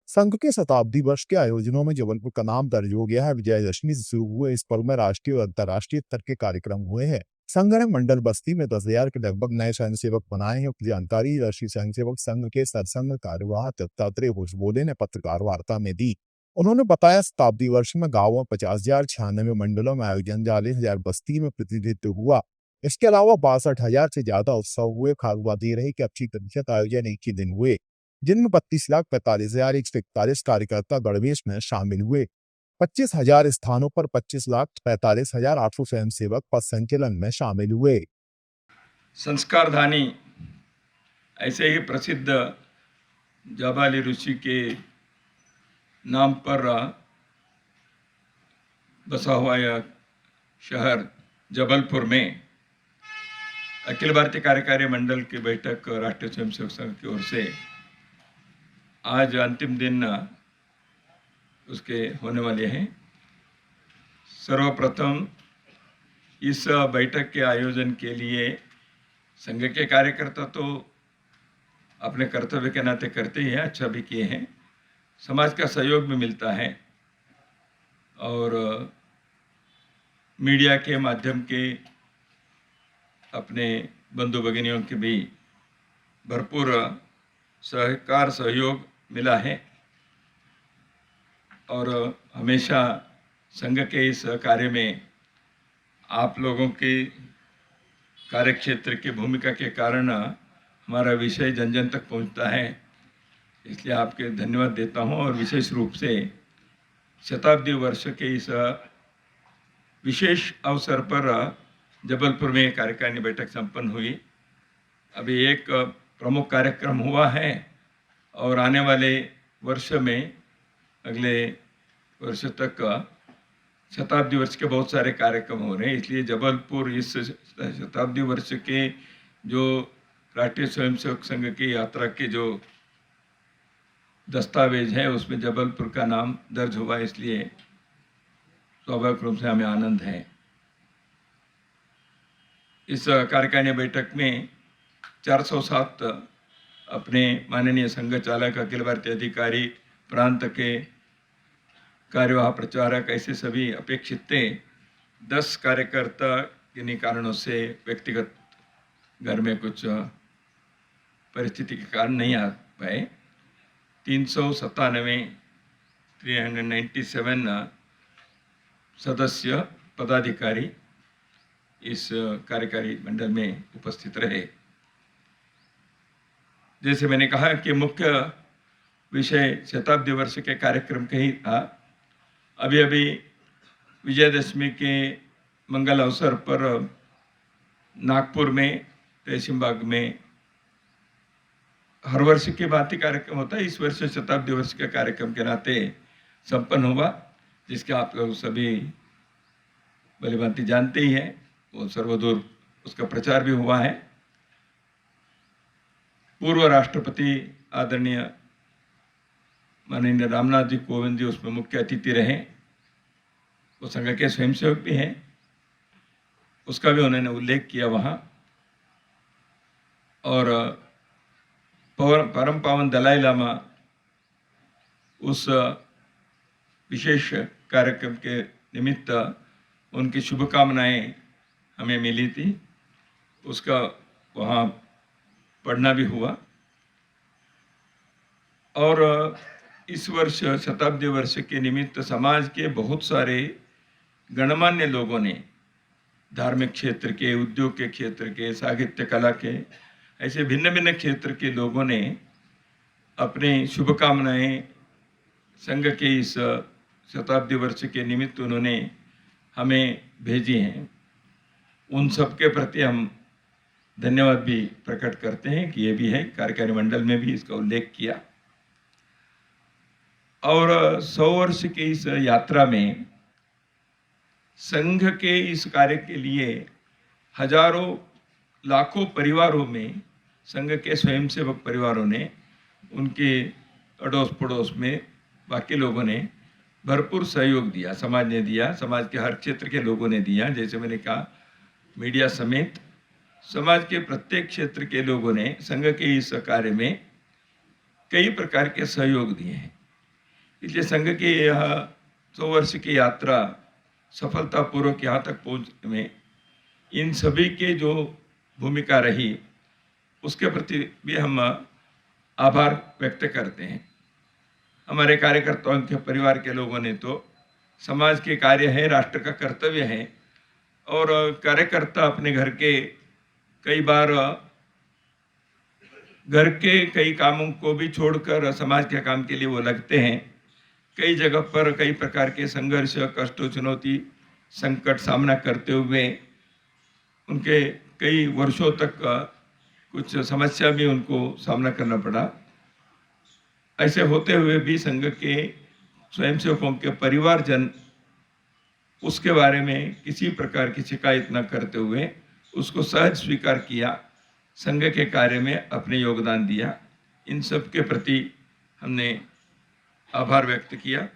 संघ के शताब्दी वर्ष के आयोजनों में जबलपुर का नाम दर्ज हो गया है। विजयदशमी से शुरू हुए इस पर्व में राष्ट्रीय और अंतर्राष्ट्रीय स्तर के कार्यक्रम हुए हैं। संघ ने मंडल बस्ती में 10,000 के लगभग नए स्वयंसेवक बनाए हैं। जानकारी राष्ट्रीय स्वयंसेवक संघ के सरसंघ कार्यवाह दत्तात्रेय भुजबोले ने पत्रकार वार्ता में दी। उन्होंने बताया, शताब्दी वर्ष में गाँवों में 50,000, 96 मंडलों में आयोजन, 40,000 बस्ती में प्रतिनिधित्व हुआ। इसके अलावा 62,000 से ज्यादा उत्सव हुए। खागवा दे रहे कि 80% आयोजन एक ही दिन हुए, जिनमें 32,45,141 कार्यकर्ता गणवेश में शामिल हुए। 25,000 स्थानों पर 25,45,800 स्वयंसेवक पथ संचलन में शामिल हुए। संस्कारधानी ऐसे ही प्रसिद्ध जाबाली ऋषि के नाम पर बसा हुआ यह शहर जबलपुर में अखिल भारतीय कार्यकारी मंडल की बैठक राष्ट्रीय स्वयंसेवक संघ की ओर से आज अंतिम दिन उसके होने वाले हैं। सर्वप्रथम इस बैठक के आयोजन के लिए संघ के कार्यकर्ता तो अपने कर्तव्य के नाते करते ही हैं, अच्छा भी किए हैं। समाज का सहयोग भी मिलता है और मीडिया के माध्यम के अपने बंधु भगिनियों के भी भरपूर सहकार सहयोग मिला है और हमेशा संघ के इस कार्य में आप लोगों के कार्यक्षेत्र की भूमिका के कारण हमारा विषय जन जन तक पहुंचता है, इसलिए आपके धन्यवाद देता हूं। और विशेष रूप से शताब्दी वर्ष के इस विशेष अवसर पर जबलपुर में कार्यकारिणी बैठक संपन्न हुई। अभी एक प्रमुख कार्यक्रम हुआ है और आने वाले वर्ष में अगले वर्ष तक शताब्दी वर्ष के बहुत सारे कार्यक्रम हो रहे हैं, इसलिए जबलपुर इस शताब्दी वर्ष के जो राष्ट्रीय स्वयंसेवक संघ की यात्रा के जो दस्तावेज है उसमें जबलपुर का नाम दर्ज हुआ, इसलिए स्वाभाविक रूप से हमें आनंद है। इस कार्यकारिणी बैठक में 407 अपने माननीय संघ चालक, अखिल भारतीय अधिकारी, प्रांत के कार्यवाह प्रचारक, ऐसे सभी अपेक्षित थे। 10 कार्यकर्ता किन्हीं कारणों से व्यक्तिगत घर में कुछ परिस्थिति के कारण नहीं आ पाए। 397 सदस्य पदाधिकारी इस कार्यकारी मंडल में उपस्थित रहे। जैसे मैंने कहा कि मुख्य विषय शताब्दी वर्ष के कार्यक्रम का ही था। अभी अभी विजयदशमी के मंगल अवसर पर नागपुर में, तहसीमबाग में हर वर्ष के भांति कार्यक्रम होता है, इस वर्ष शताब्दी वर्ष के कार्यक्रम के नाते संपन्न हुआ, जिसके आप लोग सभी भली भांति जानते ही हैं। वो सर्वदूर उसका प्रचार भी हुआ है। पूर्व राष्ट्रपति आदरणीय माननीय रामनाथ जी कोविंद जी उसमें मुख्य अतिथि रहे। वो संघ के स्वयंसेवक भी हैं, उसका भी उन्होंने उल्लेख किया वहाँ। और परम पावन दलाई लामा उस विशेष कार्यक्रम के निमित्त उनकी शुभकामनाएं हमें मिली थी, उसका वहाँ पढ़ना भी हुआ। और इस वर्ष शताब्दी वर्ष के निमित्त समाज के बहुत सारे गणमान्य लोगों ने, धार्मिक क्षेत्र के, उद्योग के क्षेत्र के, साहित्य कला के, ऐसे भिन्न भिन्न क्षेत्र के लोगों ने अपनी शुभकामनाएं संघ के इस शताब्दी वर्ष के निमित्त उन्होंने हमें भेजी हैं। उन सब के प्रति हम धन्यवाद भी प्रकट करते हैं कि ये भी है, कार्यकारी मंडल में भी इसका उल्लेख किया। और 100 वर्ष की इस यात्रा में संघ के इस कार्य के लिए हजारों लाखों परिवारों में, संघ के स्वयंसेवक परिवारों ने, उनके अड़ोस पड़ोस में बाकी लोगों ने भरपूर सहयोग दिया, समाज ने दिया, समाज के हर क्षेत्र के लोगों ने दिया। जैसे मैंने कहा, मीडिया समेत समाज के प्रत्येक क्षेत्र के लोगों ने संघ के इस कार्य में कई प्रकार के सहयोग दिए हैं। इसलिए संघ की यह 100 वर्ष की यात्रा सफलतापूर्वक यहाँ तक पहुँचने में इन सभी के जो भूमिका रही उसके प्रति भी हम आभार व्यक्त करते हैं। हमारे कार्यकर्ताओं के परिवार के लोगों ने तो समाज के कार्य है, राष्ट्र का कर्तव्य है, और कार्यकर्ता अपने घर के कई बार घर के कई कामों को भी छोड़कर समाज के काम के लिए वो लगते हैं। कई जगह पर कई प्रकार के संघर्ष, कष्ट, चुनौती, संकट सामना करते हुए उनके कई वर्षों तक कुछ समस्या भी उनको सामना करना पड़ा। ऐसे होते हुए भी संघ के स्वयंसेवकों के परिवारजन उसके बारे में किसी प्रकार की शिकायत न करते हुए उसको सहज स्वीकार किया, संघ के कार्य में अपने योगदान दिया। इन सब के प्रति हमने आभार व्यक्त किया।